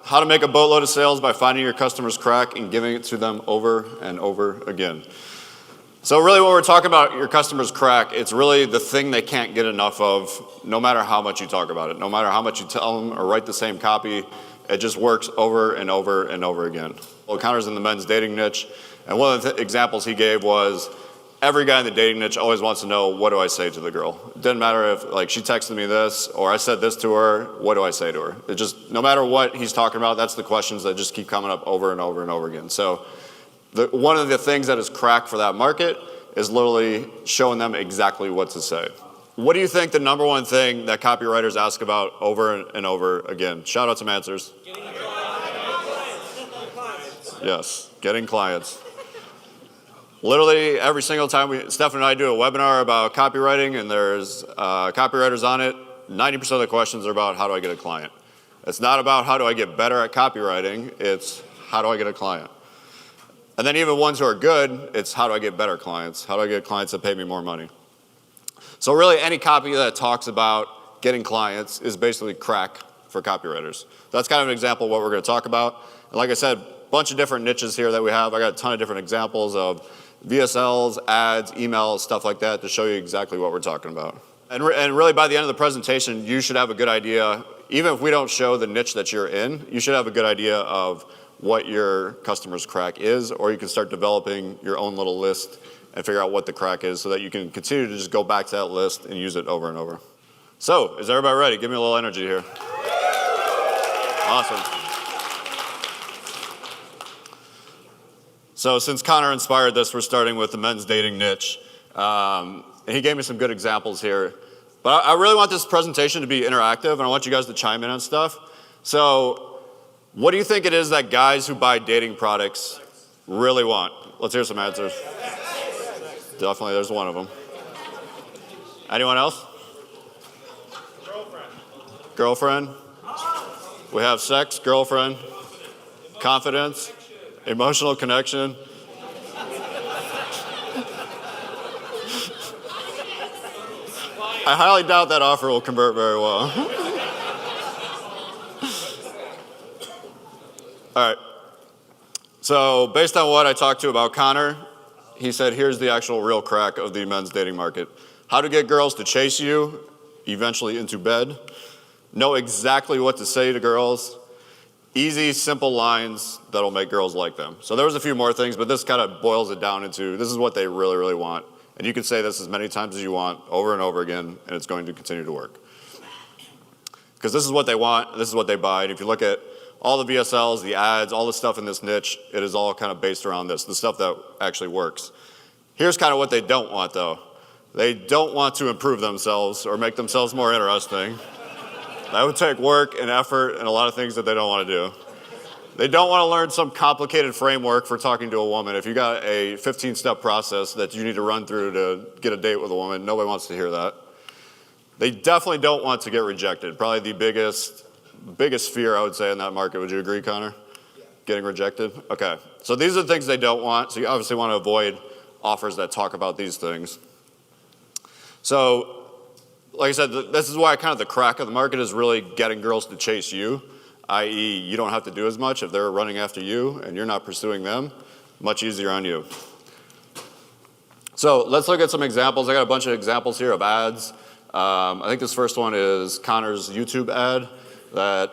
How to make a boatload of sales by finding your customer's crack and giving it to them over and over again. So really when we're talking about your customer's crack, it's really the thing they can't get enough of, no matter how much you talk about it, no matter how much you tell them or write the same copy, it just works over and over and over again. Well, Connor's in the men's dating niche, and one of the examples he gave was, every guy in the dating niche always wants to know, what do I say to the girl? It doesn't matter if like she texted me this or I said this to her, what do I say to her? It just, no matter what he's talking about, that's the questions that just keep coming up over and over and over again. So one of the things that is crack for that market is literally showing them exactly what to say. What do you think the number one thing that copywriters ask about over and over again? Shout out some answers. Getting clients. Yes, getting clients. Literally every single time Steph and I do a webinar about copywriting and there's copywriters on it, 90% of the questions are about how do I get a client. It's not about how do I get better at copywriting, it's how do I get a client. And then even ones who are good, it's how do I get better clients? How do I get clients that pay me more money? So really any copy that talks about getting clients is basically crack for copywriters. That's kind of an example of what we're going to talk about. And like I said, a bunch of different niches here that we have. I got a ton of different examples of VSLs, ads, emails, stuff like that to show you exactly what we're talking about. And really by the end of the presentation, you should have a good idea, even if we don't show the niche that you're in, you should have a good idea of what your customer's crack is, or you can start developing your own little list and figure out what the crack is so that you can continue to just go back to that list and use it over and over. So, is everybody ready? Give me a little energy here. Awesome. So since Connor inspired this, we're starting with the men's dating niche. And he gave me some good examples here. But I really want this presentation to be interactive, and I want you guys to chime in on stuff. So what do you think it is that guys who buy dating products really want? Let's hear some answers. Definitely, there's one of them. Anyone else? Girlfriend. We have sex, girlfriend, confidence, emotional connection. I highly doubt that offer will convert very well. All right. So based on what I talked to about Connor, he said, here's the actual real crack of the men's dating market. How to get girls to chase you, eventually into bed. Know exactly what to say to girls. Easy, simple lines that'll make girls like them. So there was a few more things, but this kind of boils it down into this is what they really, really want. And you can say this as many times as you want, over and over again, and it's going to continue to work. Because this is what they want, this is what they buy. And if you look at all the VSLs, the ads, all the stuff in this niche, it is all kind of based around this, the stuff that actually works. Here's kind of what they don't want, though. They don't want to improve themselves or make themselves more interesting. That would take work and effort and a lot of things that they don't want to do. They don't want to learn some complicated framework for talking to a woman. If you got a 15-step process that you need to run through to get a date with a woman, nobody wants to hear that. They definitely don't want to get rejected. Probably the biggest fear, I would say, in that market. Would you agree, Connor? Yeah. Getting rejected? Okay. So these are the things they don't want. So you obviously want to avoid offers that talk about these things. So, like I said, this is why kind of the crack of the market is really getting girls to chase you, i.e. you don't have to do as much if they're running after you and you're not pursuing them. Much easier on you. So let's look at some examples. I got a bunch of examples here of ads. I think this first one is Connor's YouTube ad that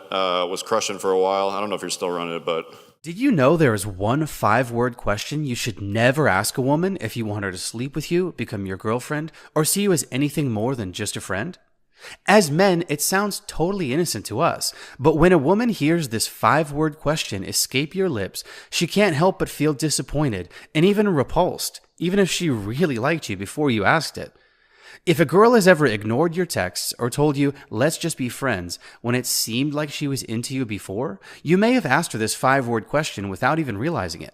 was crushing for a while. I don't know if you're still running it, but... Did you know there is one 5-word question you should never ask a woman if you want her to sleep with you, become your girlfriend, or see you as anything more than just a friend? As men, it sounds totally innocent to us, but when a woman hears this 5-word question escape your lips, she can't help but feel disappointed and even repulsed, even if she really liked you before you asked it. If a girl has ever ignored your texts or told you, let's just be friends, when it seemed like she was into you before, you may have asked her this 5-word question without even realizing it.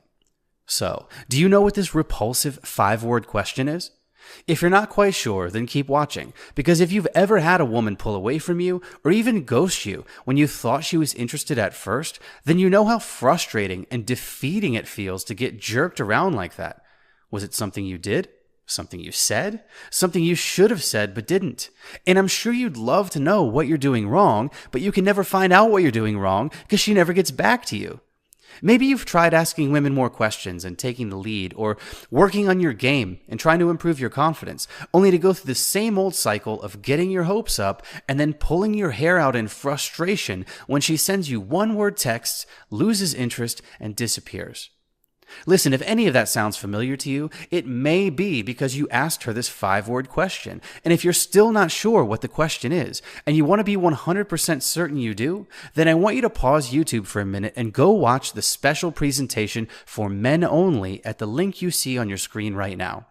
So, do you know what this repulsive 5-word question is? If you're not quite sure, then keep watching, because if you've ever had a woman pull away from you or even ghost you when you thought she was interested at first, then you know how frustrating and defeating it feels to get jerked around like that. Was it something you did? something you said, something you should have said but didn't. And I'm sure you'd love to know what you're doing wrong, but you can never find out what you're doing wrong because she never gets back to you. Maybe you've tried asking women more questions and taking the lead, or working on your game and trying to improve your confidence, only to go through the same old cycle of getting your hopes up and then pulling your hair out in frustration when she sends you one-word texts, loses interest, and disappears. Listen, if any of that sounds familiar to you, it may be because you asked her this 5-word question. And if you're still not sure what the question is, and you want to be 100% certain you do, then I want you to pause YouTube for a minute and go watch the special presentation for men only at the link you see on your screen right now.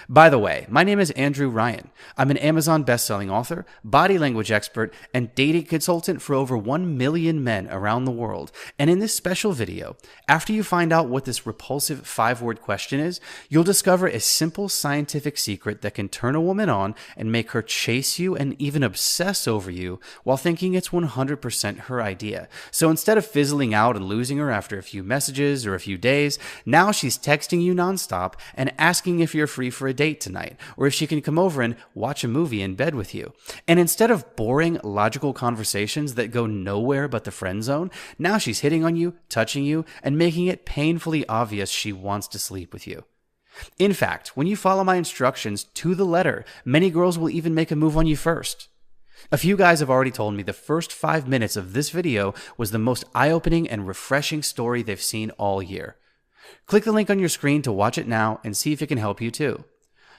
By the way, my name is Andrew Ryan. I'm an Amazon bestselling author, body language expert, and dating consultant for over 1 million men around the world. And in this special video, after you find out what this repulsive 5-word question is, you'll discover a simple scientific secret that can turn a woman on and make her chase you and even obsess over you while thinking it's 100% her idea. So instead of fizzling out and losing her after a few messages or a few days, now she's texting you nonstop and asking if you're free for a date tonight, or if she can come over and watch a movie in bed with you. And instead of boring, logical conversations that go nowhere but the friend zone, now she's hitting on you, touching you, and making it painfully obvious she wants to sleep with you. In fact, when you follow my instructions to the letter, many girls will even make a move on you first. A few guys have already told me the first 5 minutes of this video was the most eye-opening and refreshing story they've seen all year. Click the link on your screen to watch it now and see if it can help you too.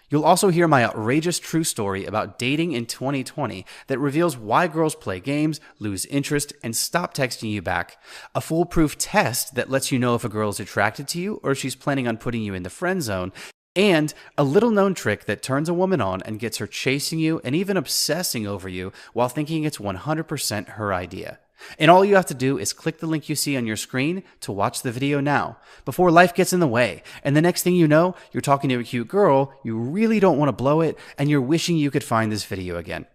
You'll also hear my outrageous true story about dating in 2020 that reveals why girls play games, lose interest, and stop texting you back, a foolproof test that lets you know if a girl is attracted to you or if she's planning on putting you in the friend zone, and a little-known trick that turns a woman on and gets her chasing you and even obsessing over you while thinking it's 100% her idea. And all you have to do is click the link you see on your screen to watch the video now, before life gets in the way. And the next thing you know, you're talking to a cute girl, you really don't want to blow it, and you're wishing you could find this video again.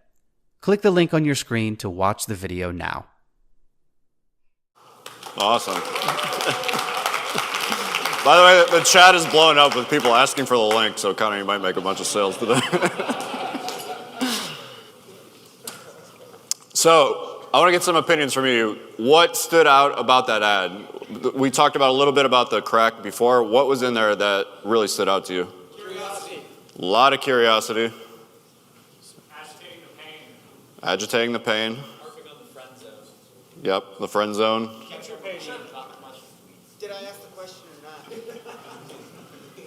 Click the link on your screen to watch the video now. Awesome. By the way, the chat is blowing up with people asking for the link, so Connor, you might make a bunch of sales today. So, I want to get some opinions from you. What stood out about that ad? We talked about a little bit about the crack before. What was in there that really stood out to you? Curiosity. A lot of curiosity. Agitating the pain. Agitating the pain. Harping on the friend zone. Yep, the friend zone. Keep your patient. Did I ask the question or not?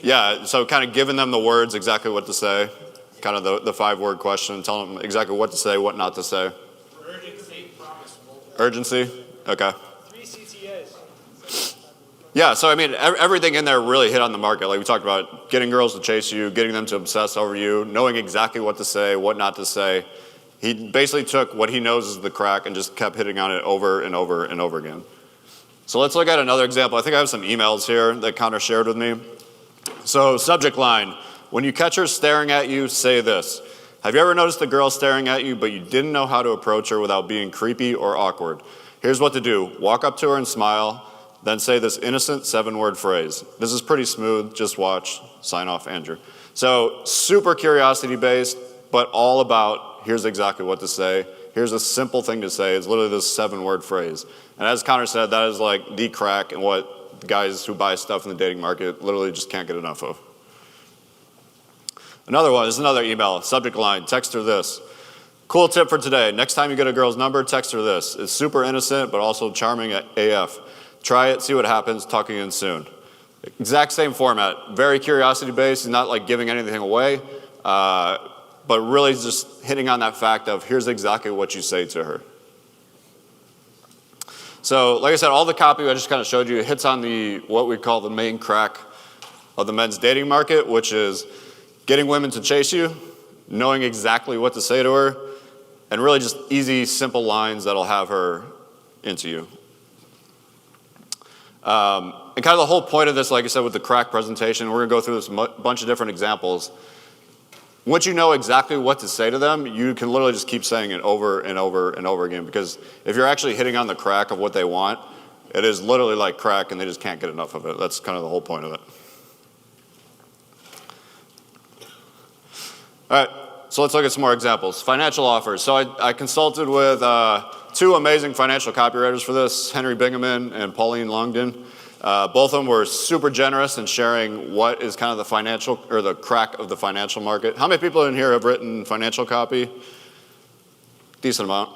Yeah, so kind of giving them the words, exactly what to say. Kind of the 5-word question, telling them exactly what to say, what not to say. Urgency. Promise. Urgency? Okay. 3 CTAs. Yeah, so I mean, everything in there really hit on the market. Like we talked about getting girls to chase you, getting them to obsess over you, knowing exactly what to say, what not to say. He basically took what he knows is the crack and just kept hitting on it over and over and over again. So let's look at another example. I think I have some emails here that Connor shared with me. So subject line, when you catch her staring at you, say this. Have you ever noticed a girl staring at you, but you didn't know how to approach her without being creepy or awkward? Here's what to do. Walk up to her and smile, then say this innocent 7-word phrase. This is pretty smooth. Just watch. Sign off, Andrew. So super curiosity-based, but all about here's exactly what to say. Here's a simple thing to say. It's literally this 7-word phrase. And as Connor said, that is like the crack and what guys who buy stuff in the dating market literally just can't get enough of. Another one is another email. Subject line, text her this. Cool tip for today. Next time you get a girl's number, text her this. It's super innocent, but also charming AF. Try it, see what happens, talk again soon. Exact same format. Very curiosity-based, not like giving anything away, but really just hitting on that fact of here's exactly what you say to her. So, like I said, all the copy I just kind of showed you hits on the what we call the main crack of the men's dating market, which is getting women to chase you, knowing exactly what to say to her, and really just easy, simple lines that'll have her into you. And kind of the whole point of this, like I said, with the crack presentation, we're going to go through this bunch of different examples. Once you know exactly what to say to them, you can literally just keep saying it over and over and over again, because if you're actually hitting on the crack of what they want, it is literally like crack and they just can't get enough of it. That's kind of the whole point of it. All right, so let's look at some more examples. Financial offers. So I consulted with two amazing financial copywriters for this, Henry Bingaman and Pauline Longden. Both of them were super generous in sharing what is kind of the financial, or the crack of the financial market. How many people in here have written financial copy? Decent amount.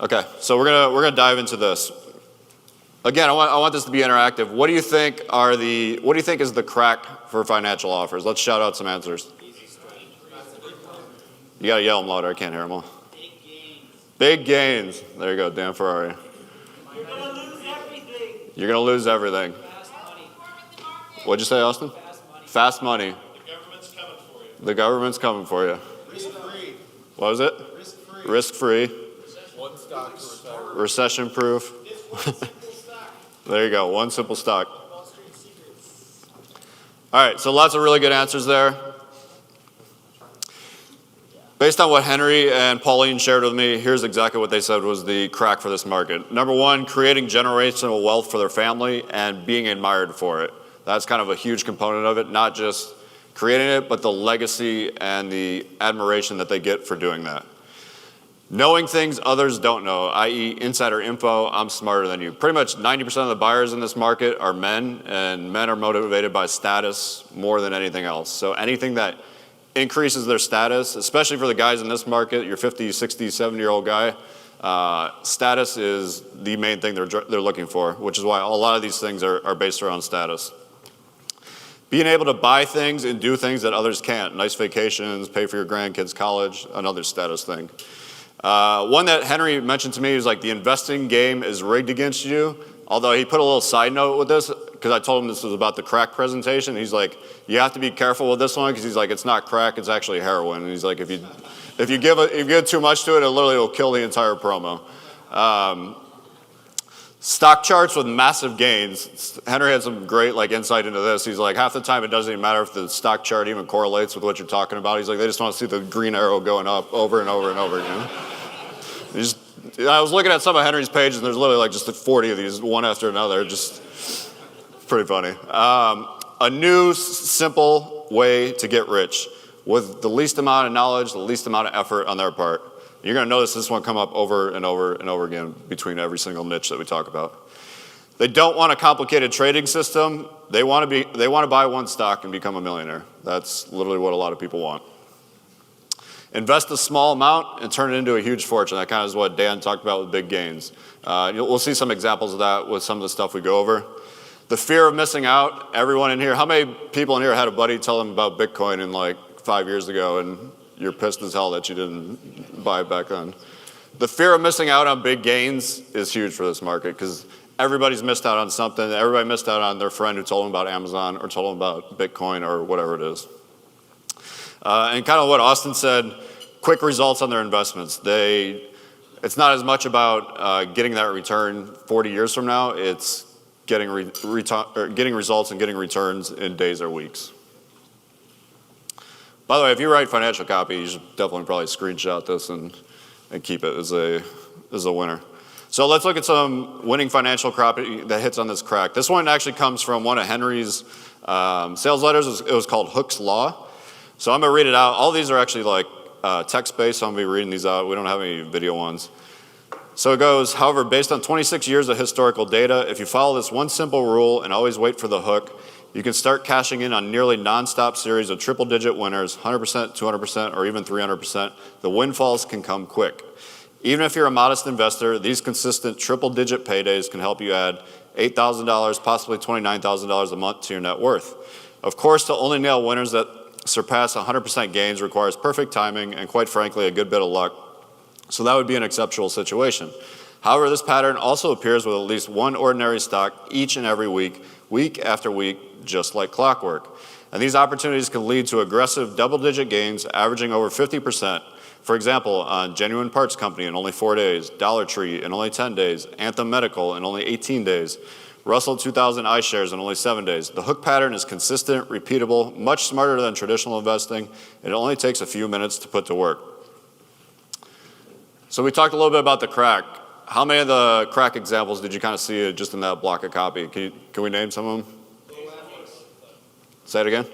Okay, so we're gonna dive into this. Again, I want this to be interactive. What do you think is the crack for financial offers? Let's shout out some answers. You gotta yell them louder, I can't hear them all. Big gains. There you go, Dan Ferrari. You're gonna lose everything. You're gonna lose everything. Fast money. What'd you say, Austin? Fast money. Fast money. The government's coming for you. The government's coming for you. Risk-free. What was it? Risk-free. Risk-free. One stock to retire. Recession-proof. It's one simple stock. There you go, one simple stock. Wall Street secrets. All right, so lots of really good answers there. Based on what Henry and Pauline shared with me, here's exactly what they said was the crack for this market. Number one, creating generational wealth for their family and being admired for it. That's kind of a huge component of it, not just creating it, but the legacy and the admiration that they get for doing that. Knowing things others don't know, i.e. insider info, I'm smarter than you. Pretty much 90% of the buyers in this market are men, and men are motivated by status more than anything else. So anything that increases their status, especially for the guys in this market, your 50, 60, 70-year-old guy, status is the main thing they're looking for, which is why a lot of these things are based around status. Being able to buy things and do things that others can't. Nice vacations, pay for your grandkids' college, another status thing. One that Henry mentioned to me was like the investing game is rigged against you. Although he put a little side note with this, because I told him this was about the crack presentation. He's like, you have to be careful with this one, because he's like, it's not crack, it's actually heroin. And he's like, if you give too much to it, it literally will kill the entire promo. Stock charts with massive gains. Henry had some great insight into this. He's like, half the time it doesn't even matter if the stock chart even correlates with what you're talking about. He's like, they just want to see the green arrow going up over and over and over again. I was looking at some of Henry's pages, and there's literally just 40 of these, one after another. Just pretty funny. A new, simple way to get rich with the least amount of knowledge, the least amount of effort on their part. You're going to notice this one come up over and over and over again between every single niche that we talk about. They don't want a complicated trading system. They want to buy one stock and become a millionaire. That's literally what a lot of people want. Invest a small amount and turn it into a huge fortune. That kind of is what Dan talked about with big gains. We'll see some examples of that with some of the stuff we go over. The fear of missing out. Everyone in here, how many people in here had a buddy tell them about Bitcoin in 5 years ago, and you're pissed as hell that you didn't buy it back then? The fear of missing out on big gains is huge for this market, because everybody's missed out on something. Everybody missed out on their friend who told them about Amazon or told them about Bitcoin or whatever it is. And kind of what Austin said, quick results on their investments. It's not as much about getting that return 40 years from now. It's getting results and getting returns in days or weeks. By the way, if you write financial copy, you should definitely probably screenshot this and keep it as a winner. So let's look at some winning financial copy that hits on this crack. This one actually comes from one of Henry's sales letters. It was called Hooke's Law. So I'm going to read it out. All these are actually text-based, so I'm going to be reading these out. We don't have any video ones. So it goes, however, based on 26 years of historical data, if you follow this one simple rule and always wait for the hook, you can start cashing in on nearly nonstop series of triple-digit winners, 100%, 200%, or even 300%. The windfalls can come quick. Even if you're a modest investor, these consistent triple-digit paydays can help you add $8,000, possibly $29,000 a month to your net worth. Of course, to only nail winners that surpass 100% gains requires perfect timing and, quite frankly, a good bit of luck. So that would be an exceptional situation. However, this pattern also appears with at least one ordinary stock each and every week, week after week, just like clockwork. And these opportunities can lead to aggressive double-digit gains averaging over 50%. For example, on Genuine Parts Company in only 4 days, Dollar Tree in only 10 days, Anthem Medical in only 18 days, Russell 2000 iShares in only 7 days. The hook pattern is consistent, repeatable, much smarter than traditional investing, and it only takes a few minutes to put to work. So we talked a little bit about the crack. How many of the crack examples did you kind of see just in that block of copy? Can we name some of them? Say it again.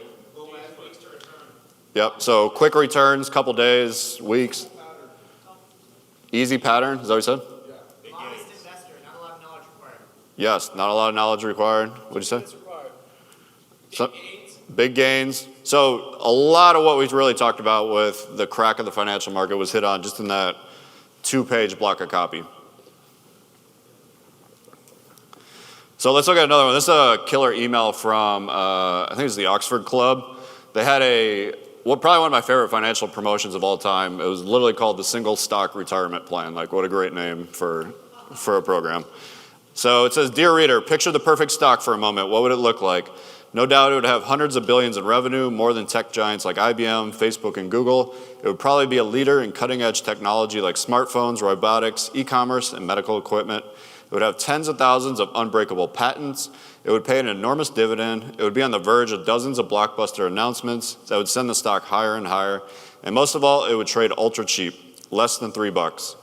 Yep, so quick returns, couple days, weeks. Easy pattern, is that what you said? Modest investor, not a lot of knowledge required. Yes, not a lot of knowledge required. What'd you say? So, big gains. So a lot of what we really talked about with the crack of the financial market was hit on just in that 2-page block of copy. So let's look at another one. This is a killer email from, I think it's the Oxford Club. They had probably one of my favorite financial promotions of all time. It was literally called the Single Stock Retirement Plan. Like, what a great name for a program. So it says, "Dear reader, picture the perfect stock for a moment. What would it look like? No doubt it would have hundreds of billions in revenue, more than tech giants like IBM, Facebook, and Google. It would probably be a leader in cutting-edge technology like smartphones, robotics, e-commerce, and medical equipment. It would have tens of thousands of unbreakable patents. It would pay an enormous dividend. It would be on the verge of dozens of blockbuster announcements that would send the stock higher and higher. And most of all, it would trade ultra cheap, less than $3.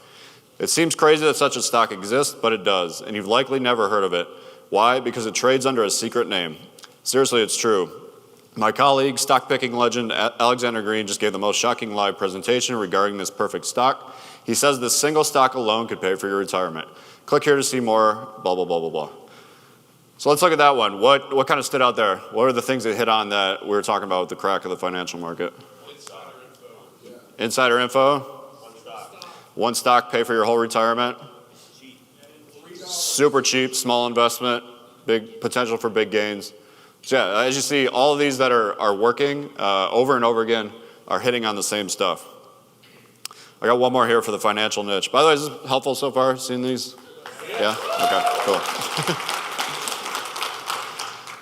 It seems crazy that such a stock exists, but it does, and you've likely never heard of it. Why? Because it trades under a secret name. Seriously, it's true. My colleague, stock picking legend Alexander Green, just gave the most shocking live presentation regarding this perfect stock. He says this single stock alone could pay for your retirement. Click here to see more, blah, blah, blah, blah, blah." So let's look at that one. What kind of stood out there? What are the things that hit on that we were talking about with the crack of the financial market? Insider info. Yeah. Insider info? One stock. One stock, pay for your whole retirement? Cheap. Super cheap, small investment, big potential for big gains. So yeah, as you see, all of these that are working over and over again are hitting on the same stuff. I got one more here for the financial niche. By the way, is this helpful so far, seeing these? Yeah? Okay, cool.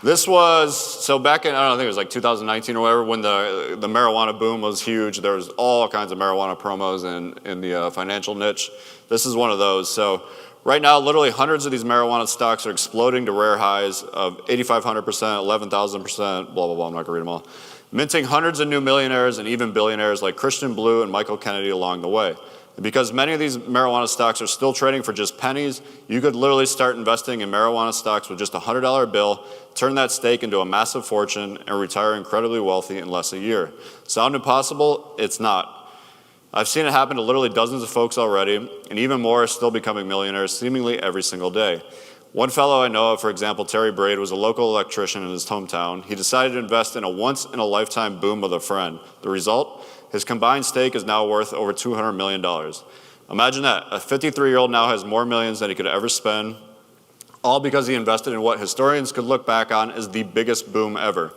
This was, so back in, I don't know, I think it was like 2019 or whatever, when the marijuana boom was huge. There was all kinds of marijuana promos in the financial niche. This is one of those. So right now, literally hundreds of these marijuana stocks are exploding to rare highs of 8,500%, 11,000%, blah, blah, blah. I'm not going to read them all. Minting hundreds of new millionaires and even billionaires like Christian Blue and Michael Kennedy along the way. And because many of these marijuana stocks are still trading for just pennies, you could literally start investing in marijuana stocks with just a $100 bill, turn that stake into a massive fortune, and retire incredibly wealthy in less than a year. Sound impossible? It's not. I've seen it happen to literally dozens of folks already, and even more are still becoming millionaires seemingly every single day. One fellow I know of, for example, Terry Braid, was a local electrician in his hometown. He decided to invest in a once-in-a-lifetime boom with a friend. The result? His combined stake is now worth over $200 million. Imagine that. A 53-year-old now has more millions than he could ever spend, all because he invested in what historians could look back on as the biggest boom ever.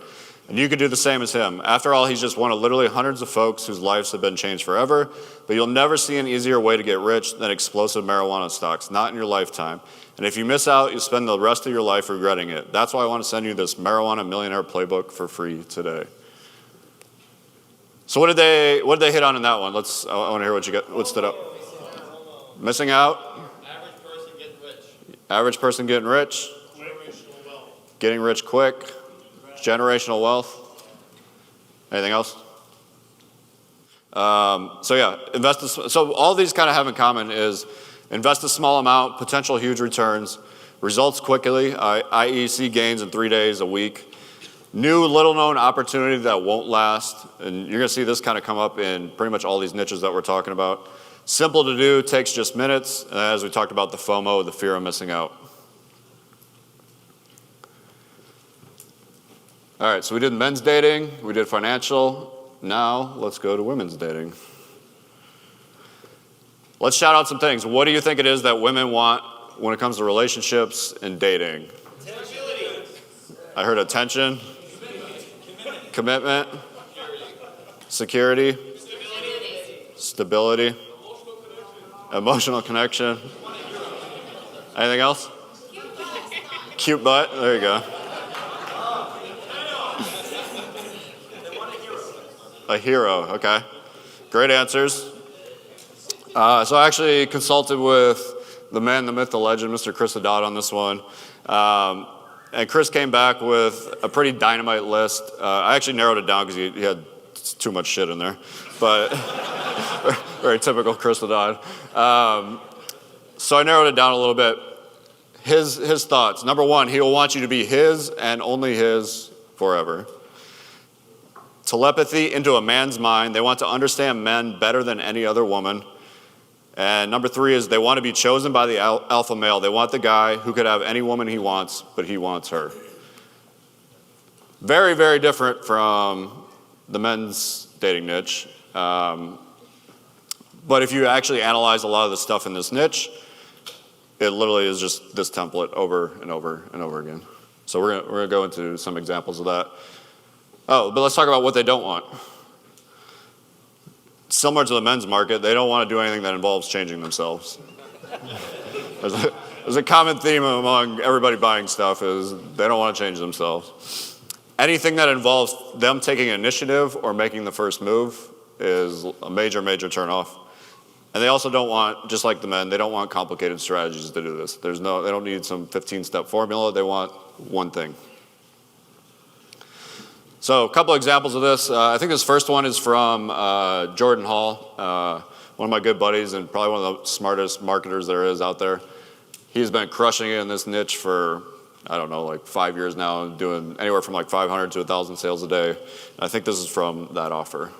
And you could do the same as him. After all, he's just one of literally hundreds of folks whose lives have been changed forever, but you'll never see an easier way to get rich than explosive marijuana stocks, not in your lifetime. And if you miss out, you spend the rest of your life regretting it. That's why I want to send you this Marijuana Millionaire Playbook for free today. So what did they hit on in that one? I want to hear what stood up. Missing out? Average person getting rich. Average person getting rich? Generational wealth. Getting rich quick? Generational wealth? Anything else? So yeah, so all these kind of have in common is invest a small amount, potential huge returns, results quickly, i.e. see gains in 3 days, a week. New little known opportunity that won't last, and you're gonna see this kind of come up in pretty much all these niches that we're talking about. Simple to do, takes just minutes, and as we talked about the FOMO, the fear of missing out. All right, so we did men's dating, we did financial. Now let's go to women's dating. Let's shout out some things. What do you think it is that women want when it comes to relationships and dating? I heard attention, commitment, security, stability, emotional connection. Anything else? Cute butt. There you go. A hero, okay. Great answers. So I actually consulted with the man, the myth, the legend, Mr. Chris Haddad on this one. And Chris came back with a pretty dynamite list. I actually narrowed it down because he had too much shit in there. But very typical Chris Haddad. So I narrowed it down a little bit. His thoughts. Number one, he will want you to be his and only his forever. telepathy into a man's mind. They want to understand men better than any other woman. And number 3 is they want to be chosen by the alpha male. They want the guy who could have any woman he wants, but he wants her. Very, very different from the men's dating niche. But if you actually analyze a lot of the stuff in this niche, it literally is just this template over and over and over again. So we're gonna go into some examples of that. Oh, but let's talk about what they don't want. Similar to the men's market, they don't want to do anything that involves changing themselves. There's a common theme among everybody buying stuff is they don't want to change themselves. Anything that involves them taking initiative or making the first move is a major, major turnoff. And they also don't want, just like the men, they don't want complicated strategies to do this. They don't need some 15-step formula. They want one thing. So a couple examples of this. I think this first one is from Jordan Hall, one of my good buddies and probably one of the smartest marketers there is out there. He's been crushing it in this niche for, I don't know, like 5 years now, doing anywhere from like 500 to 1,000 sales a day. And I think this is from that offer.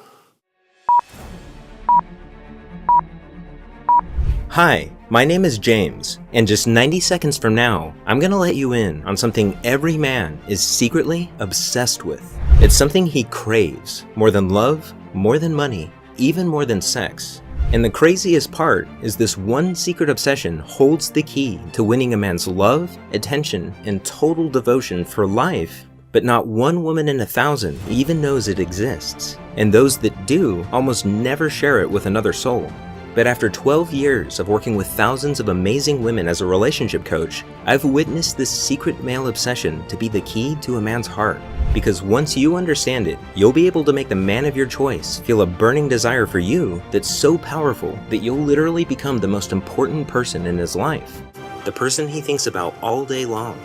Hi, my name is James, and just 90 seconds from now, I'm gonna let you in on something every man is secretly obsessed with. It's something he craves, more than love, more than money, even more than sex. And the craziest part is this one secret obsession holds the key to winning a man's love, attention, and total devotion for life. But not one woman in 1,000 even knows it exists. And those that do almost never share it with another soul. But after 12 years of working with thousands of amazing women as a relationship coach, I've witnessed this secret male obsession to be the key to a man's heart. Because once you understand it, you'll be able to make the man of your choice feel a burning desire for you that's so powerful that you'll literally become the most important person in his life. The person he thinks about all day long.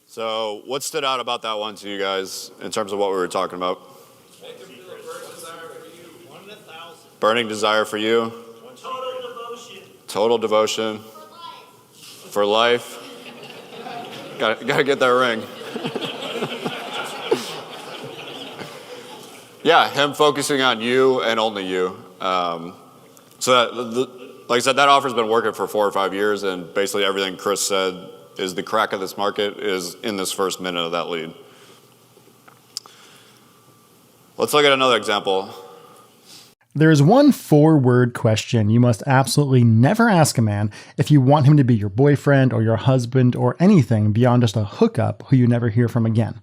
So what stood out about that one to you guys in terms of what we were talking about? Burning desire for you. Total devotion. Total devotion. For life. Gotta get that ring. Yeah, him focusing on you and only you. Like I said, that offer's been working for 4 or 5 years, and basically everything Chris said is the crack of this market is in this first minute of that lead. Let's look at another example. There is one 4-word question you must absolutely never ask a man if you want him to be your boyfriend or your husband or anything beyond just a hookup who you never hear from again.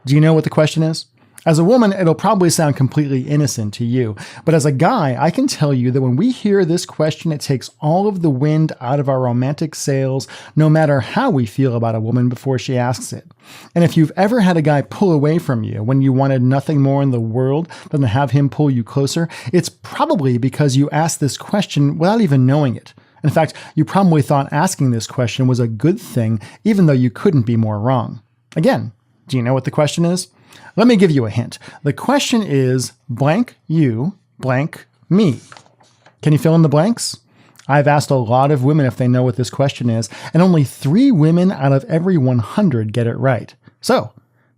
Do you know what the question is? As a woman, it'll probably sound completely innocent to you, but as a guy, I can tell you that when we hear this question, it takes all of the wind out of our romantic sails, no matter how we feel about a woman before she asks it. And if you've ever had a guy pull away from you when you wanted nothing more in the world than to have him pull you closer, it's probably because you asked this question without even knowing it. In fact, you probably thought asking this question was a good thing, even though you couldn't be more wrong. Again, do you know what the question is? Let me give you a hint. The question is blank you, blank me. Can you fill in the blanks? I've asked a lot of women if they know what this question is, and only 3 women out of every 100 get it right. So,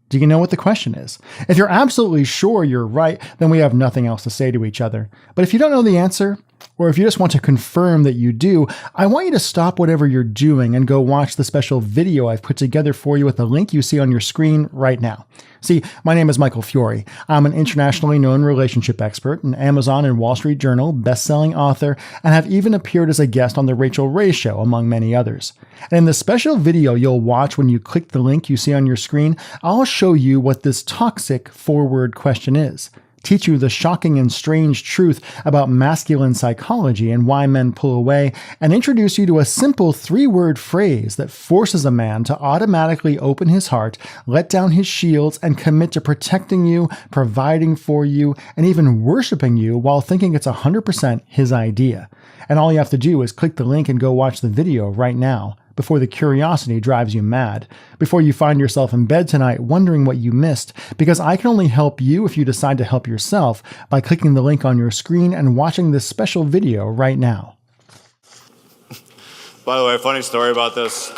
do you know what the question is? If you're absolutely sure you're right, then we have nothing else to say to each other. But if you don't know the answer, or if you just want to confirm that you do, I want you to stop whatever you're doing and go watch the special video I've put together for you with the link you see on your screen right now. See, my name is Michael Fiore. I'm an internationally known relationship expert, an Amazon and Wall Street Journal best-selling author, and have even appeared as a guest on The Rachel Ray Show, among many others. And in the special video you'll watch when you click the link you see on your screen, I'll show you what this toxic 4-word question is. Teach you the shocking and strange truth about masculine psychology and why men pull away, and introduce you to a simple 3-word phrase that forces a man to automatically open his heart, let down his shields, and commit to protecting you, providing for you, and even worshiping you while thinking it's 100% his idea. And all you have to do is click the link and go watch the video right now, before the curiosity drives you mad, before you find yourself in bed tonight wondering what you missed, because I can only help you if you decide to help yourself by clicking the link on your screen and watching this special video right now. By the way, funny story about this.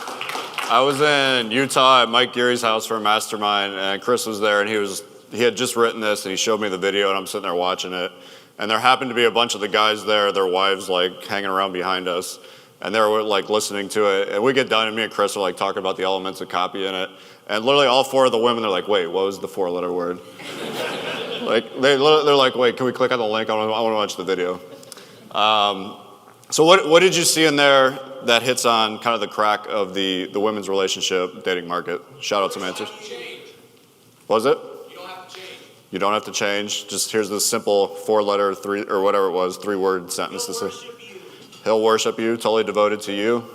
I was in Utah at Mike Geary's house for a mastermind, and Chris was there, and he had just written this, and he showed me the video, and I'm sitting there watching it. And there happened to be a bunch of the guys there, their wives like hanging around behind us, and they were like listening to it. And we get done, and me and Chris are like talking about the elements of copy in it. And literally all four of the women are like, wait, what was the 4-letter word? Like they're like, wait, can we click on the link? I want to watch the video. So what did you see in there that hits on kind of the crack of the women's relationship dating market? Shout out some answers. What was it? You don't have to change. Just here's this simple 4-letter, 3 or whatever it was, 3-word sentence to say. He'll worship you, totally devoted to you.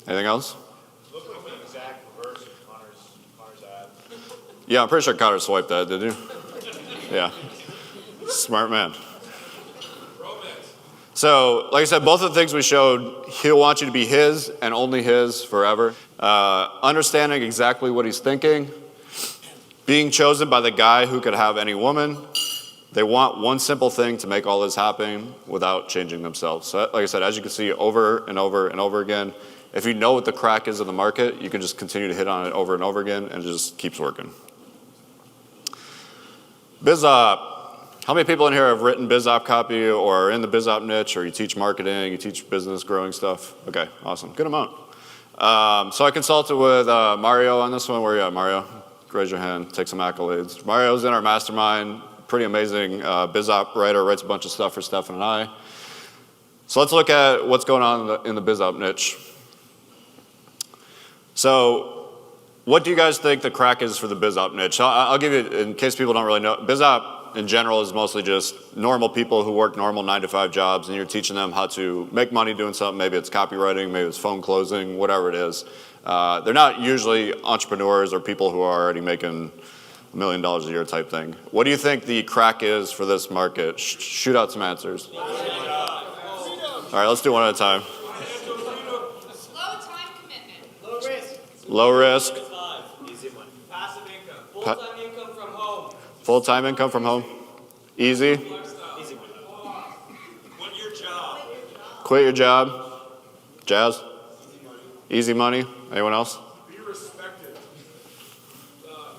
Anything else? Look like the exact reverse of Connor's ad. Yeah, I'm pretty sure Connor swiped that, did you? Yeah. Smart man. So, like I said, both of the things we showed, he'll want you to be his and only his forever. Understanding exactly what he's thinking. Being chosen by the guy who could have any woman. They want one simple thing to make all this happen without changing themselves. So, like I said, as you can see over and over and over again, if you know what the crack is in the market, you can just continue to hit on it over and over again, and it just keeps working. BizOp. How many people in here have written BizOp copy or are in the BizOp niche, or you teach marketing, you teach business growing stuff? Okay, awesome, good amount. So I consulted with Mario on this one. Where are you at, Mario? Raise your hand, take some accolades. Mario's in our mastermind, pretty amazing BizOp writer, writes a bunch of stuff for Stefan and I. So let's look at what's going on in the BizOp niche. So what do you guys think the crack is for the BizOp niche? So I'll give you, in case people don't really know, BizOp in general is mostly just normal people who work normal 9-to-5 jobs, and you're teaching them how to make money doing something. Maybe it's copywriting, maybe it's phone closing, whatever it is. They're not usually entrepreneurs or people who are already making $1 million a year type thing. What do you think the crack is for this market? Shoot out some answers. All right, let's do one at a time. Low time commitment. Low risk. Low risk. Easy one. Passive income. Full-time income from home. Full-time income from home. Easy. Easy one. Quit your job. Quit your job. Jazz. Easy money. Anyone else? Be respected.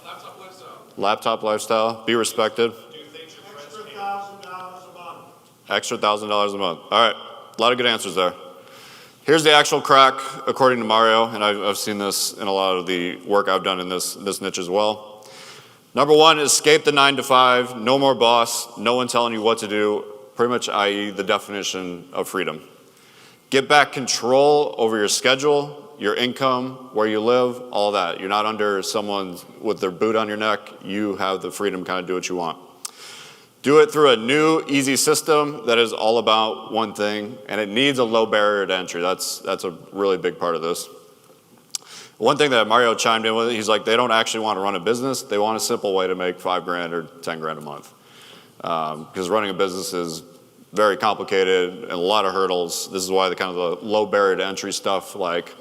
Laptop lifestyle. Laptop lifestyle. Be respected. Do things your friends Extra pay. $1,000 a month. Extra $1,000 a month. All right, a lot of good answers there. Here's the actual crack according to Mario, and I've seen this in a lot of the work I've done in this niche as well. Number one, escape the 9-to-5, no more boss, no one telling you what to do, pretty much i.e. the definition of freedom. Get back control over your schedule, your income, where you live, all that. You're not under someone with their boot on your neck. You have the freedom to kind of do what you want. Do it through a new, easy system that is all about one thing, and it needs a low barrier to entry. That's a really big part of this. One thing that Mario chimed in with, he's like, they don't actually want to run a business. They want a simple way to make $5,000 or $10,000 a month. Because running a business is very complicated and a lot of hurdles. This is why the kind of the low barrier to entry stuff, like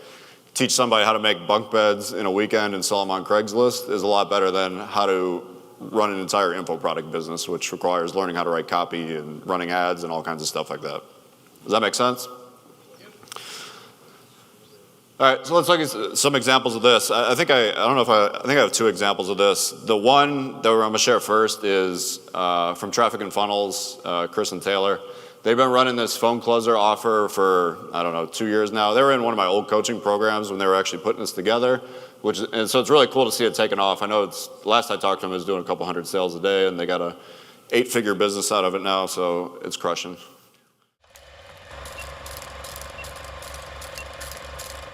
teach somebody how to make bunk beds in a weekend and sell them on Craigslist, is a lot better than how to run an entire info product business, which requires learning how to write copy and running ads and all kinds of stuff like that. Does that make sense? All right, so let's look at some examples of this. I think I have 2 examples of this. The one that I'm gonna share first is from Traffic and Funnels, Chris and Taylor. They've been running this phone closer offer for, 2 years now. They were in one of my old coaching programs when they were actually putting this together, and so it's really cool to see it taking off. I know last I talked to them, it was doing a couple hundred sales a day, and they got a 8-figure business out of it now, so it's crushing.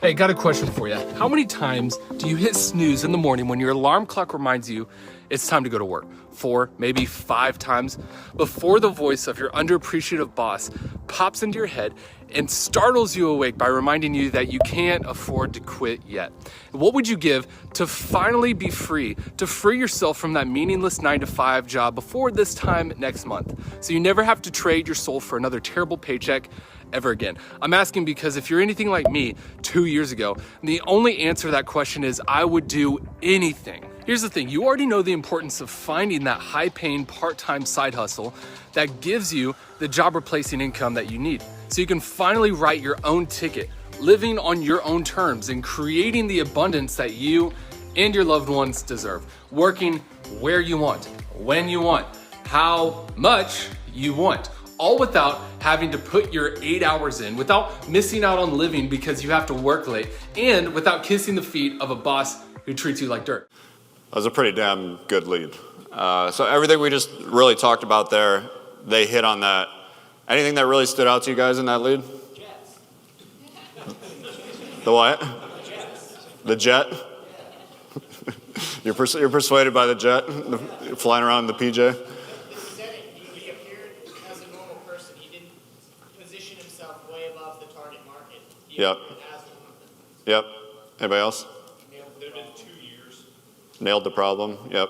Hey, got a question for you. How many times do you hit snooze in the morning when your alarm clock reminds you it's time to go to work? 4, maybe 5 times before the voice of your underappreciative boss pops into your head and startles you awake by reminding you that you can't afford to quit yet. What would you give to finally be free, to free yourself from that meaningless 9-to-5 job before this time next month, so you never have to trade your soul for another terrible paycheck ever again? I'm asking because if you're anything like me 2 years ago, the only answer to that question is I would do anything. Here's the thing, you already know the importance of finding that high-paying part-time side hustle that gives you the job replacing income that you need, so you can finally write your own ticket living on your own terms and creating the abundance that you and your loved ones deserve. Working where you want, when you want, how much you want, all without having to put your 8 hours in, without missing out on living because you have to work late, and without kissing the feet of a boss who treats you like dirt. That was a pretty damn good lead. So everything we just really talked about there, they hit on that. Anything that really stood out to you guys in that lead? Jets. The what? Jets. The jet? You're persuaded by the jet flying around in the PJ? The setting, he appeared as a normal person. He didn't position himself way above the target market. He Yep. appeared as a woman. Yep. Anybody else? They've been 2 years. Nailed the problem. Yep.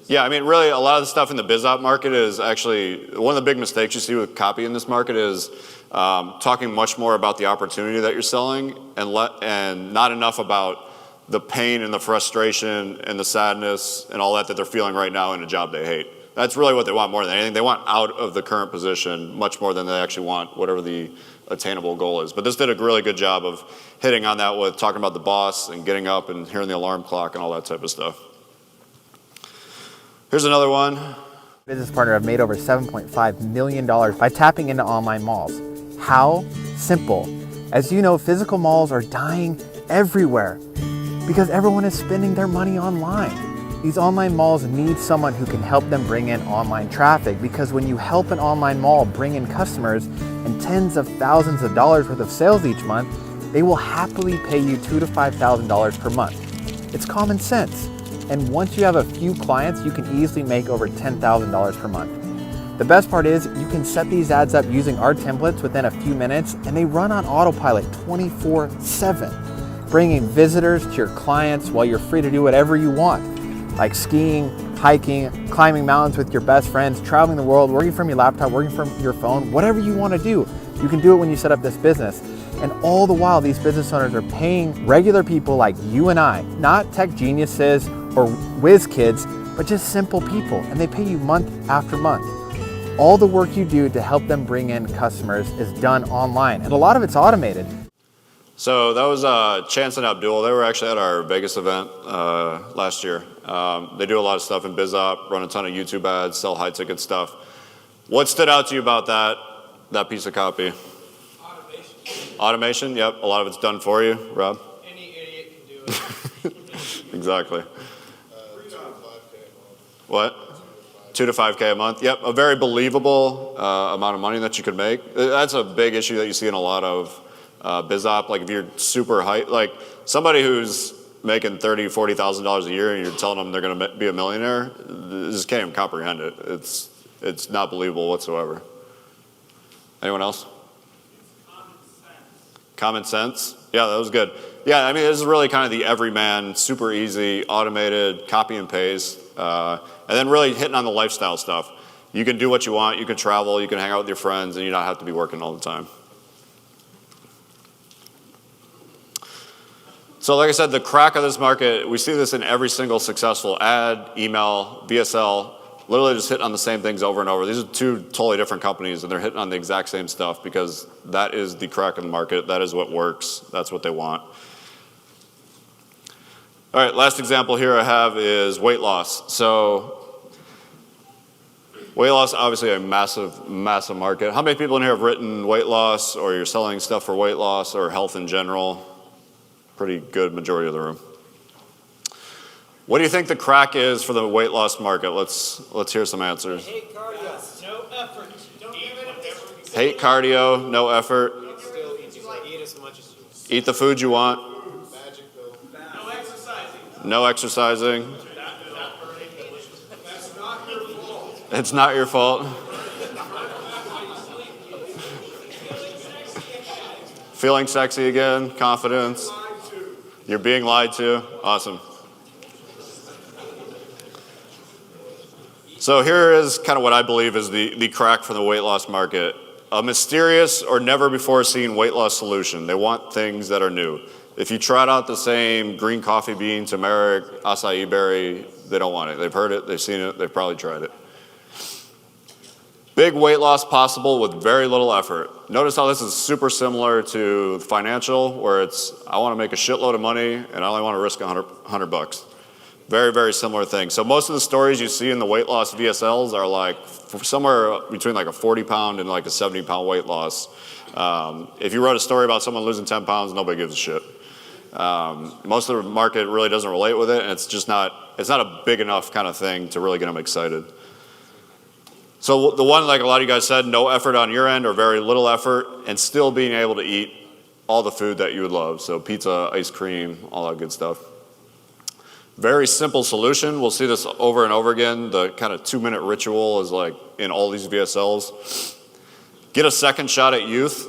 Yeah, I mean, really, a lot of the stuff in the biz op market is actually one of the big mistakes you see with copy in this market is talking much more about the opportunity that you're selling and not enough about the pain and the frustration and the sadness and all that they're feeling right now in a job they hate. That's really what they want more than anything. They want out of the current position much more than they actually want whatever the attainable goal is. But this did a really good job of hitting on that with talking about the boss and getting up and hearing the alarm clock and all that type of stuff. Here's another one. Business partner have made over $7.5 million by tapping into online malls. How? Simple. As you know, physical malls are dying everywhere because everyone is spending their money online. These online malls need someone who can help them bring in online traffic, because when you help an online mall bring in customers and tens of thousands of dollars worth of sales each month, they will happily pay you $2,000 to $5,000 per month. It's common sense. And once you have a few clients, you can easily make over $10,000 per month. The best part is you can set these ads up using our templates within a few minutes, and they run on autopilot 24/7, bringing visitors to your clients while you're free to do whatever you want, like skiing, hiking, climbing mountains with your best friends, traveling the world, working from your laptop, working from your phone, whatever you want to do. You can do it when you set up this business. And all the while, these business owners are paying regular people like you and I, not tech geniuses or whiz kids, but just simple people. And they pay you month after month. All the work you do to help them bring in customers is done online. And a lot of it's automated. So that was Chance and Abdul. They were actually at our Vegas event last year. They do a lot of stuff in BizOp, run a ton of YouTube ads, sell high ticket stuff. What stood out to you about that piece of copy? Automation, yep. A lot of it's done for you. Rob? Any idiot can do it. Exactly. What? 2 to 5K a month. Yep, a very believable amount of money that you could make. That's a big issue that you see in a lot of BizOp. Like if you're super high, like somebody who's making $30,000, $40,000 a year and you're telling them they're going to be a millionaire, they just can't even comprehend it. It's not believable whatsoever. Anyone else? Common sense. Yeah, that was good. Yeah, I mean, this is really kind of the everyman, super easy, automated, copy and paste, and then really hitting on the lifestyle stuff. You can do what you want, you can travel, you can hang out with your friends, and you don't have to be working all the time. So like I said, the crack of this market, we see this in every single successful ad, email, VSL, literally just hitting on the same things over and over. These are two totally different companies, and they're hitting on the exact same stuff because that is the crack in the market. That is what works. That's what they want. All right, last example here I have is weight loss. So weight loss, obviously a massive, massive market. How many people in here have written weight loss, or you're selling stuff for weight loss or health in general? Pretty good majority of the room. What do you think the crack is for the weight loss market? Let's hear some answers. Hate cardio, no effort. Don't give it effort. Hate cardio, no effort. Still eat as much as you Eat the food you want. No exercising. No exercising. That's not your fault. It's not your fault. Feeling sexy again, confidence. You're being lied to. Awesome. So here is kind of what I believe is the crack for the weight loss market. A mysterious or never before seen weight loss solution. They want things that are new. If you tried out the same green coffee bean, turmeric, acai berry, they don't want it. They've heard it, they've seen it, they've probably tried it. Big weight loss possible with very little effort. Notice how this is super similar to financial, where it's, I want to make a shitload of money and I only want to risk $100 bucks. Very, very similar thing. So most of the stories you see in the weight loss VSLs are like somewhere between like a 40 pound and like a 70 pound weight loss. If you wrote a story about someone losing 10 pounds, nobody gives a shit. Most of the market really doesn't relate with it, and it's not a big enough kind of thing to really get them excited. So the one, like a lot of you guys said, no effort on your end or very little effort, and still being able to eat all the food that you would love. So pizza, ice cream, all that good stuff. Very simple solution. We'll see this over and over again. The kind of 2-minute ritual is like in all these VSLs. Get a second shot at youth.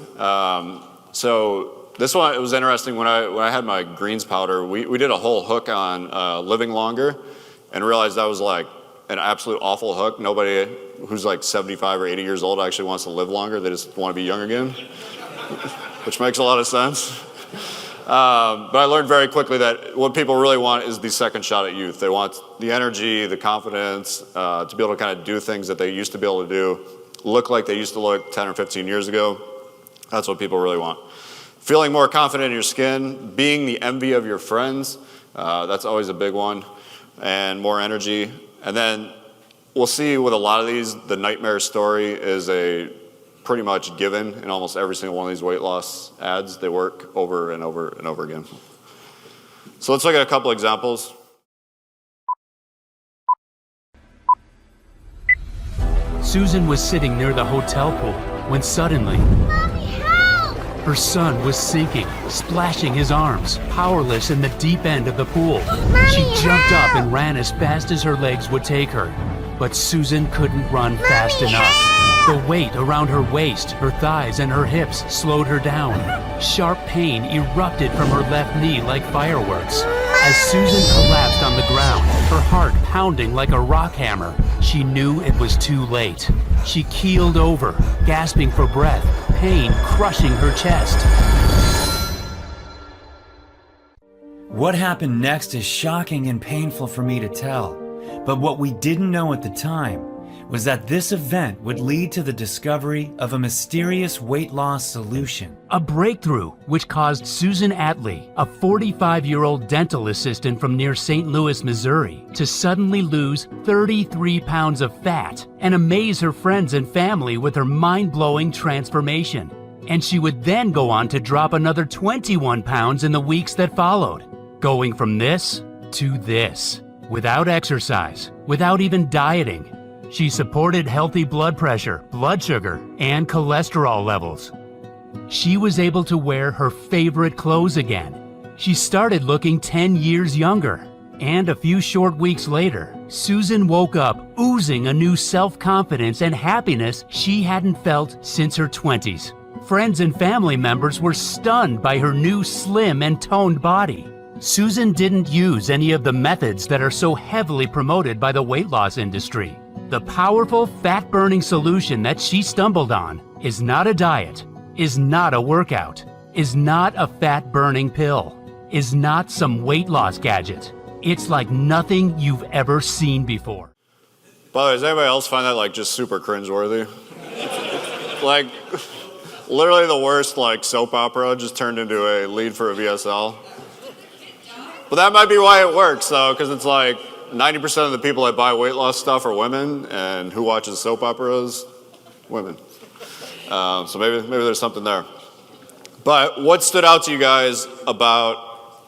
So this one, it was interesting when I had my greens powder, we did a whole hook on living longer and realized that was like an absolute awful hook. Nobody who's like 75 or 80 years old actually wants to live longer. They just want to be young again, which makes a lot of sense. But I learned very quickly that what people really want is the second shot at youth. They want the energy, the confidence, to be able to kind of do things that they used to be able to do, look like they used to look 10 or 15 years ago. That's what people really want. Feeling more confident in your skin, being the envy of your friends, that's always a big one, and more energy. And then we'll see with a lot of these, the nightmare story is a pretty much given in almost every single one of these weight loss ads. They work over and over and over again. So let's look at a couple examples. Susan was sitting near the hotel pool when suddenly, Mommy, help! her son was sinking, splashing his arms, powerless in the deep end of the pool. Mommy, She jumped up help! and ran as fast as her legs would take her. But Susan couldn't run fast Mommy, enough. help! The weight around her waist, her thighs, and her hips slowed her down. Sharp pain erupted from her left knee like fireworks. As Susan collapsed on the ground, her heart pounding like a rock hammer, she knew it was too late. She keeled over, gasping for breath, pain crushing her chest. What happened next is shocking and painful for me to tell, but what we didn't know at the time was that this event would lead to the discovery of a mysterious weight loss solution. A breakthrough which caused Susan Atley, a 45-year-old dental assistant from near St. Louis, Missouri, to suddenly lose 33 pounds of fat and amaze her friends and family with her mind-blowing transformation. And she would then go on to drop another 21 pounds in the weeks that followed, going from this to this, without exercise, without even dieting. She supported healthy blood pressure, blood sugar, and cholesterol levels. She was able to wear her favorite clothes again. She started looking 10 years younger. And a few short weeks later, Susan woke up oozing a new self-confidence and happiness she hadn't felt since her 20s. Friends and family members were stunned by her new slim and toned body. Susan didn't use any of the methods that are so heavily promoted by the weight loss industry. The powerful fat-burning solution that she stumbled on is not a diet, is not a workout, is not a fat-burning pill, is not some weight loss gadget. It's like nothing you've ever seen before. By the way, does anybody else find that like just super cringeworthy? Like literally the worst like soap opera just turned into a lead for a VSL. But that might be why it works though, because it's like 90% of the people that buy weight loss stuff are women, and who watches soap operas? Women. So maybe there's something there. But what stood out to you guys about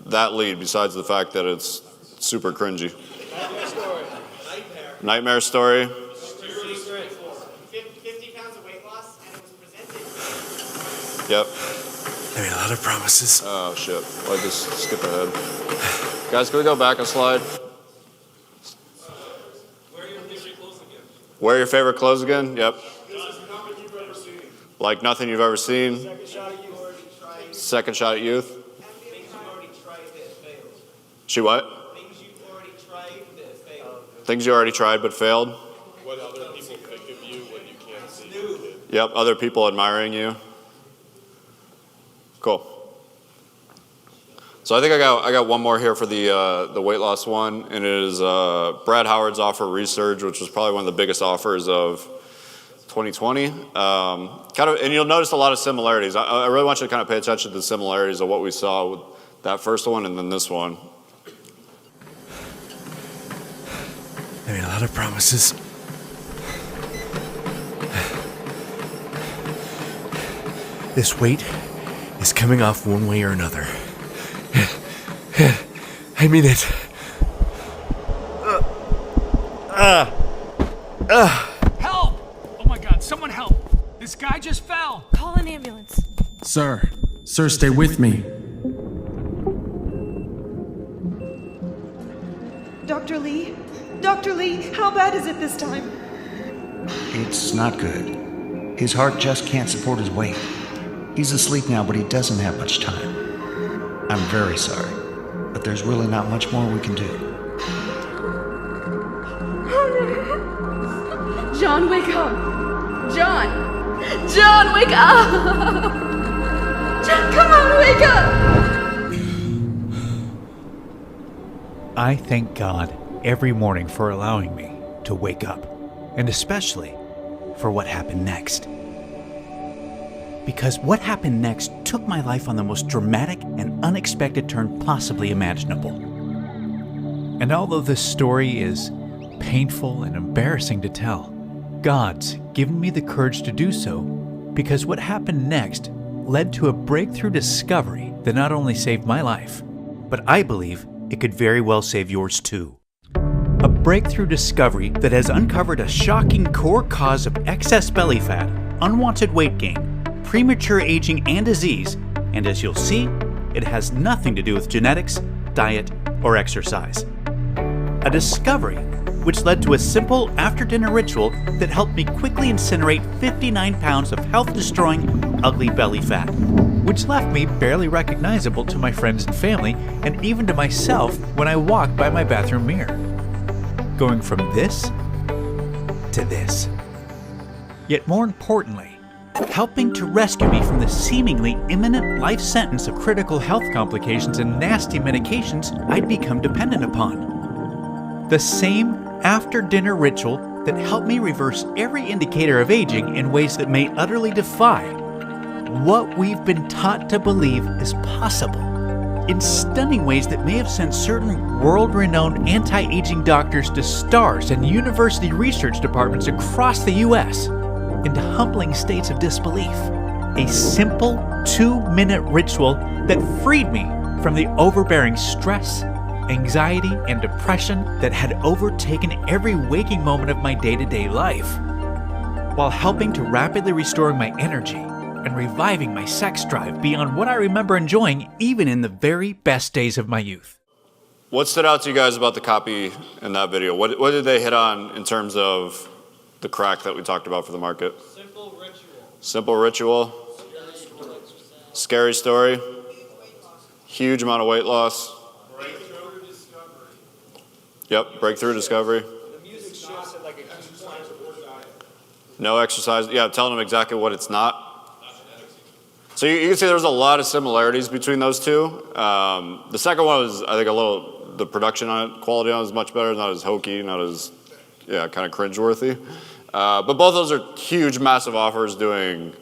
that lead, besides the fact that it's super cringy? Nightmare story. Nightmare story. 50 pounds of weight loss, and it was presented. Yep. I made a lot of promises. Oh shit. Well, I just skip ahead. Guys, can we go back a slide? Wear your favorite clothes again? Yep. Like nothing you've ever seen. Second shot at youth. She what? Things you already tried but failed. What other people think of you when you can't see it. Yep, other people admiring you. Cool. So I think I got one more here for the weight loss one, and it is Brad Howard's offer research, which was probably one of the biggest offers of 2020. And you'll notice a lot of similarities. I really want you to kind of pay attention to the similarities of what we saw with that first one and then this one. I made a lot of promises. This weight is coming off one way or another. I mean it. Help! Oh my God, someone help! This guy just fell! Call an ambulance. Sir, stay with me. Dr. Lee? Dr. Lee, how bad is it this time? It's not good. His heart just can't support his weight. He's asleep now, but he doesn't have much time. I'm very sorry, but there's really not much more we can do. John, wake up! John! John, wake up! John, come on, wake up! I thank God every morning for allowing me to wake up, and especially for what happened next. Because what happened next took my life on the most dramatic and unexpected turn possibly imaginable. And although this story is painful and embarrassing to tell, God's given me the courage to do so because what happened next led to a breakthrough discovery that not only saved my life, but I believe it could very well save yours too. A breakthrough discovery that has uncovered a shocking core cause of excess belly fat, unwanted weight gain, premature aging, and disease, and as you'll see, it has nothing to do with genetics, diet, or exercise. A discovery which led to a simple after-dinner ritual that helped me quickly incinerate 59 pounds of health-destroying, ugly belly fat, which left me barely recognizable to my friends and family, and even to myself when I walked by my bathroom mirror. Going from this to this. Yet more importantly, helping to rescue me from the seemingly imminent life sentence of critical health complications and nasty medications I'd become dependent upon. The same after-dinner ritual that helped me reverse every indicator of aging in ways that may utterly defy what we've been taught to believe is possible, in stunning ways that may have sent certain world-renowned anti-aging doctors to stars and university research departments across the U.S. into humbling states of disbelief. A simple 2-minute ritual that freed me from the overbearing stress, anxiety, and depression that had overtaken every waking moment of my day-to-day life, while helping to rapidly restore my energy and reviving my sex drive beyond what I remember enjoying even in the very best days of my youth. What stood out to you guys about the copy in that video? What did they hit on in terms of the crack that we talked about for the market? Simple ritual. Scary story. Huge amount of weight loss. Breakthrough discovery. Yep, breakthrough discovery. The music shifts at like a key point before diet. No exercise. Yeah, telling them exactly what it's not. So you can see there's a lot of similarities between those two. The second one was, I think, the production on it, quality on it is much better, not as hokey, not as, kind of cringeworthy. But both of those are huge, massive offers doing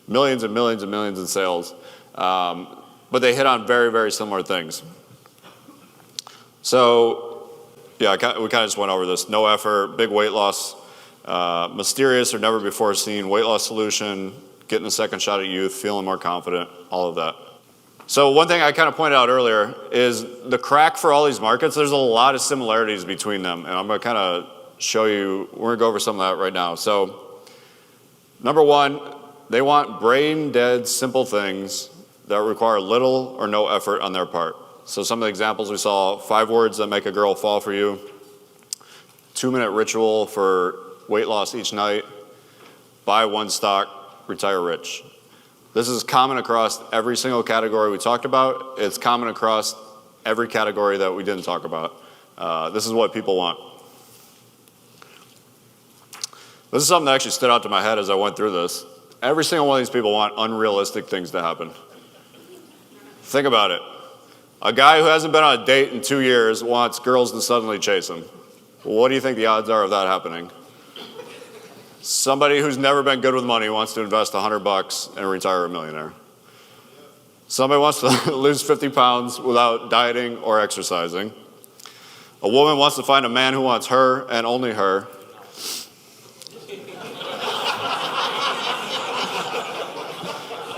millions and millions and millions in sales. But they hit on very, very similar things. So, we kind of just went over this. No effort, big weight loss, mysterious or never before seen weight loss solution, getting a second shot at youth, feeling more confident, all of that. So one thing I kind of pointed out earlier is the crack for all these markets, there's a lot of similarities between them. And I'm going to kind of show you, we're going to go over some of that right now. So number one, they want brain dead, simple things that require little or no effort on their part. So some of the examples we saw, 5 words that make a girl fall for you, 2-minute ritual for weight loss each night, buy 1 stock, retire rich. This is common across every single category we talked about. It's common across every category that we didn't talk about. This is what people want. This is something that actually stood out to my head as I went through this. Every single one of these people want unrealistic things to happen. Think about it. A guy who hasn't been on a date in 2 years wants girls to suddenly chase him. What do you think the odds are of that happening? Somebody who's never been good with money wants to invest $100 and retire a millionaire. Somebody wants to lose 50 pounds without dieting or exercising. A woman wants to find a man who wants her and only her.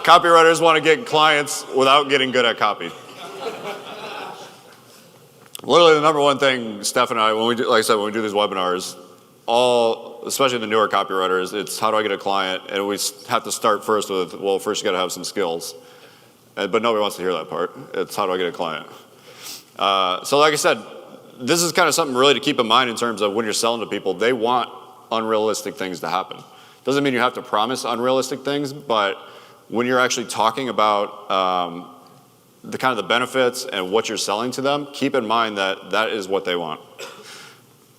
Copywriters want to get clients without getting good at copy. Literally the number one thing Steph and I, when we do, like I said, when we do these webinars, especially the newer copywriters, it's how do I get a client? And we have to start first with, well, first you got to have some skills. But nobody wants to hear that part. It's how do I get a client? So like I said, this is kind of something really to keep in mind in terms of when you're selling to people. They want unrealistic things to happen. Doesn't mean you have to promise unrealistic things, but when you're actually talking about the kind of the benefits and what you're selling to them, keep in mind that that is what they want.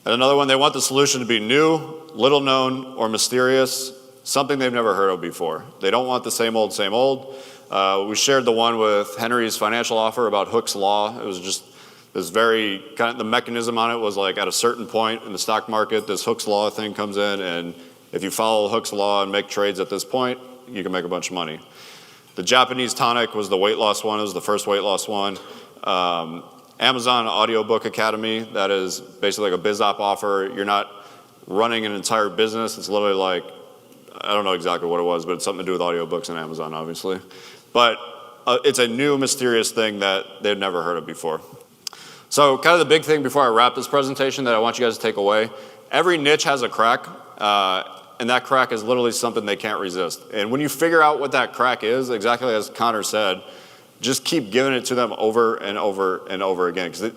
And another one, they want the solution to be new, little known, or mysterious, something they've never heard of before. They don't want the same old, same old. We shared the one with Henry's financial offer about Hooke's Law. It was just this very, kind of the mechanism on it was like at a certain point in the stock market, this Hooke's Law thing comes in, and if you follow Hooke's Law and make trades at this point, you can make a bunch of money. The Japanese tonic was the weight loss one. It was the first weight loss one. Amazon Audiobook Academy, that is basically like a BizOp offer. You're not running an entire business. It's literally like, I don't know exactly what it was, but it's something to do with audiobooks and Amazon, obviously. But it's a new, mysterious thing that they've never heard of before. So kind of the big thing before I wrap this presentation that I want you guys to take away, every niche has a crack. And that crack is literally something they can't resist. And when you figure out what that crack is, exactly as Connor said, just keep giving it to them over and over and over again, because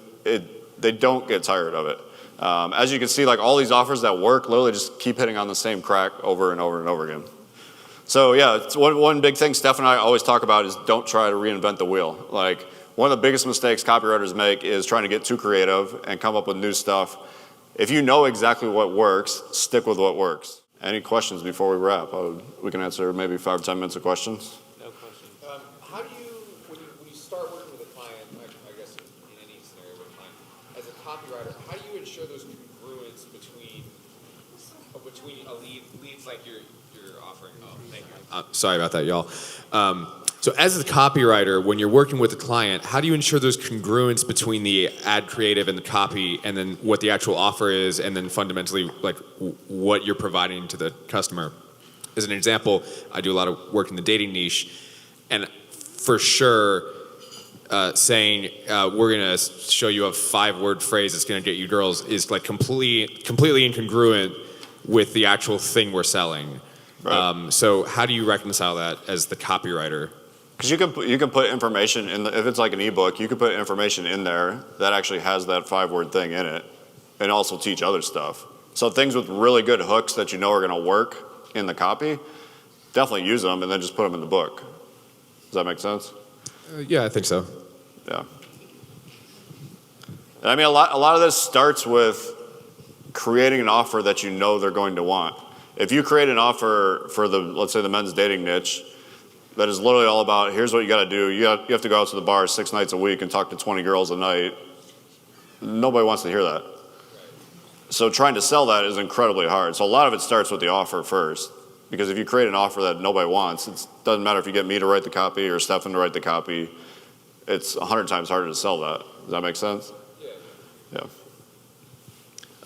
they don't get tired of it. As you can see, like all these offers that work, literally just keep hitting on the same crack over and over and over again. So yeah, it's one big thing Steph and I always talk about is don't try to reinvent the wheel. Like one of the biggest mistakes copywriters make is trying to get too creative and come up with new stuff. If you know exactly what works, stick with what works. Any questions before we wrap? We can answer maybe 5 or 10 minutes of questions. No questions. How do you, when you start working with a client, I guess in any scenario with a client, as a copywriter, how do you ensure those congruence between leads like you're offering? Oh, thank you. Sorry about that, y'all. So as a copywriter, when you're working with a client, how do you ensure there's congruence between the ad creative and the copy and then what the actual offer is and then fundamentally like what you're providing to the customer? As an example, I do a lot of work in the dating niche, and for sure saying we're going to show you a 5-word phrase that's going to get you girls is like completely incongruent with the actual thing we're selling. Right. So how do you reconcile that as the copywriter? Because you can put information in if it's like an ebook, you can put information in there that actually has that 5-word thing in it, and also teach other stuff. So things with really good hooks that you know are going to work in the copy, definitely use them, and then just put them in the book. Does that make sense? Yeah, I think so. Yeah. And I mean, a lot of this starts with creating an offer that you know they're going to want. If you create an offer for let's say the men's dating niche, that is literally all about, here's what you got to do. You have to go out to the bar 6 nights a week and talk to 20 girls a night. Nobody wants to hear that. So trying to sell that is incredibly hard. So a lot of it starts with the offer first. Because if you create an offer that nobody wants, it doesn't matter if you get me to write the copy or Stefan to write the copy. It's 100 times harder to sell that. Does that make sense? Yeah.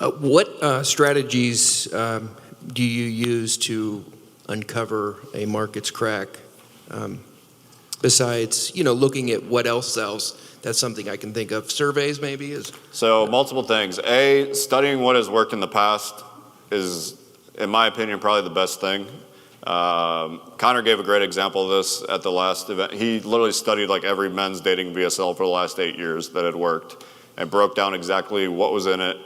What strategies do you use to uncover a market's crack? Besides, looking at what else sells, that's something I can think of. Surveys maybe is. So multiple things. A, studying what has worked in the past is, in my opinion, probably the best thing. Connor gave a great example of this at the last event. He literally studied like every men's dating VSL for the last 8 years that had worked and broke down exactly what was in it,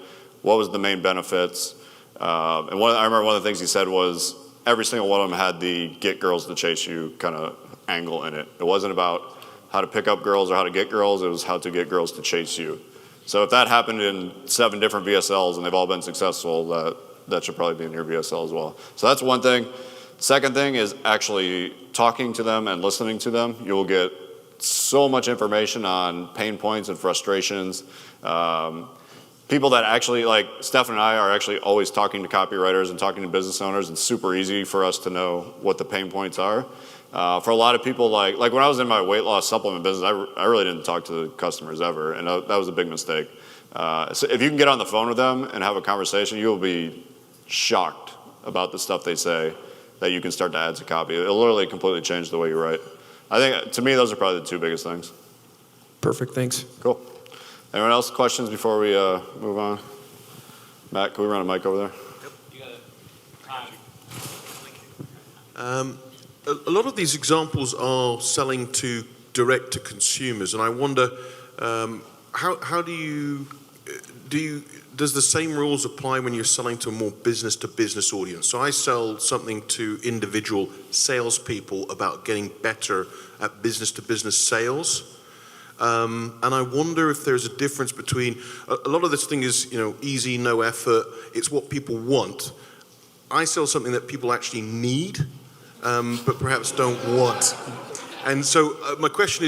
what was the main benefits. And I remember one of the things he said was every single one of them had the get girls to chase you kind of angle in it. It wasn't about how to pick up girls or how to get girls, it was how to get girls to chase you. So if that happened in 7 different VSLs and they've all been successful, that should probably be in your VSL as well. So that's one thing. Second thing is actually talking to them and listening to them. You will get so much information on pain points and frustrations. people that actually, like Stefan and I are actually always talking to copywriters and talking to business owners. It's super easy for us to know what the pain points are. For a lot of people, like when I was in my weight loss supplement business, I really didn't talk to the customers ever, and that was a big mistake. So if you can get on the phone with them and have a conversation, you'll be shocked about the stuff they say that you can start to add to copy. It'll literally completely change the way you write. I think, to me, those are probably the two biggest things. Perfect, thanks. Cool. Anyone else questions before we move on? Matt, can we run a mic over there? A lot of these examples are selling to direct to consumers, and I wonder how does the same rules apply when you're selling to a more business to business audience? So I sell something to individual salespeople about getting better at business to business sales. And I wonder if there's a difference between, a lot of this thing is, easy, no effort, it's what people want. I sell something that people actually need, but perhaps don't want. And so my question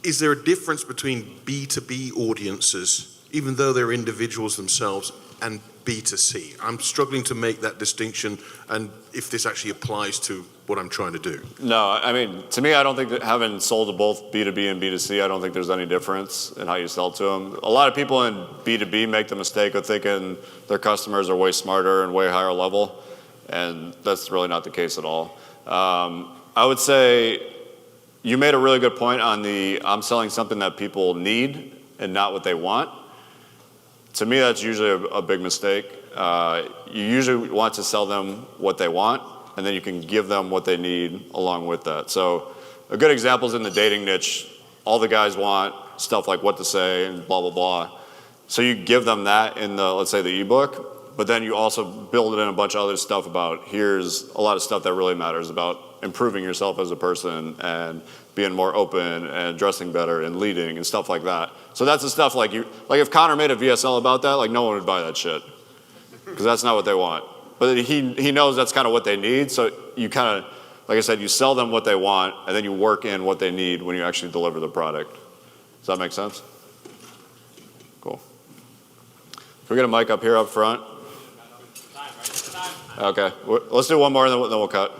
is there a difference between B2B audiences, even though they're individuals themselves, and B2C? I'm struggling to make that distinction, and if this actually applies to what I'm trying to do. No, I mean, to me, I don't think that having sold to both B2B and B2C, I don't think there's any difference in how you sell to them. A lot of people in B2B make the mistake of thinking their customers are way smarter and way higher level, and that's really not the case at all. I would say you made a really good point on I'm selling something that people need and not what they want. To me, that's usually a big mistake. You usually want to sell them what they want, and then you can give them what they need along with that. So a good example is in the dating niche. All the guys want stuff like what to say and blah, blah, blah. So you give them that in let's say the ebook, but then you also build it in a bunch of other stuff about here's a lot of stuff that really matters about improving yourself as a person and being more open and dressing better and leading and stuff like that. So that's the stuff like if Connor made a VSL about that, like no one would buy that shit because that's not what they want. But he knows that's kind of what they need. So you kind of, like I said, you sell them what they want and then you work in what they need when you actually deliver the product. Does that make sense? Cool. Can we get a mic up here up front? Okay, let's do one more and then we'll cut.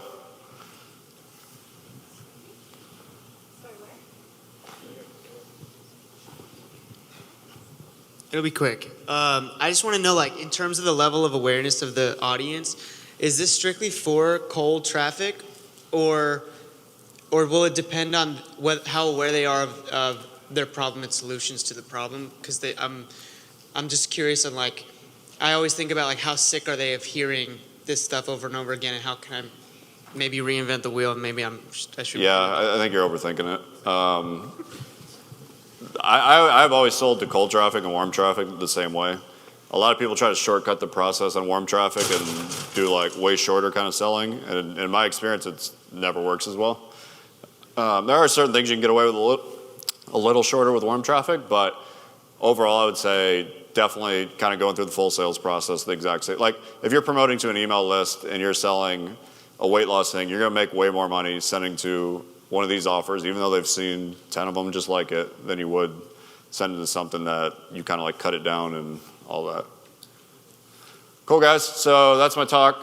It'll be quick. I just want to know, like, in terms of the level of awareness of the audience, is this strictly for cold traffic, or will it depend on how aware they are of their problem and solutions to the problem? Because I'm just curious on, like, I always think about, like, how sick are they of hearing this stuff over and over again, and how can I maybe reinvent the wheel? And maybe I should. Yeah, I think you're overthinking it. I've always sold to cold traffic and warm traffic the same way. A lot of people try to shortcut the process on warm traffic and do like way shorter kind of selling. And in my experience, it never works as well. There are certain things you can get away with a little shorter with warm traffic, but overall, I would say definitely kind of going through the full sales process the exact same. Like if you're promoting to an email list and you're selling a weight loss thing, you're going to make way more money sending to one of these offers, even though they've seen 10 of them just like it, than you would send it to something that you kind of like cut it down and all that. Cool, guys. So that's my talk.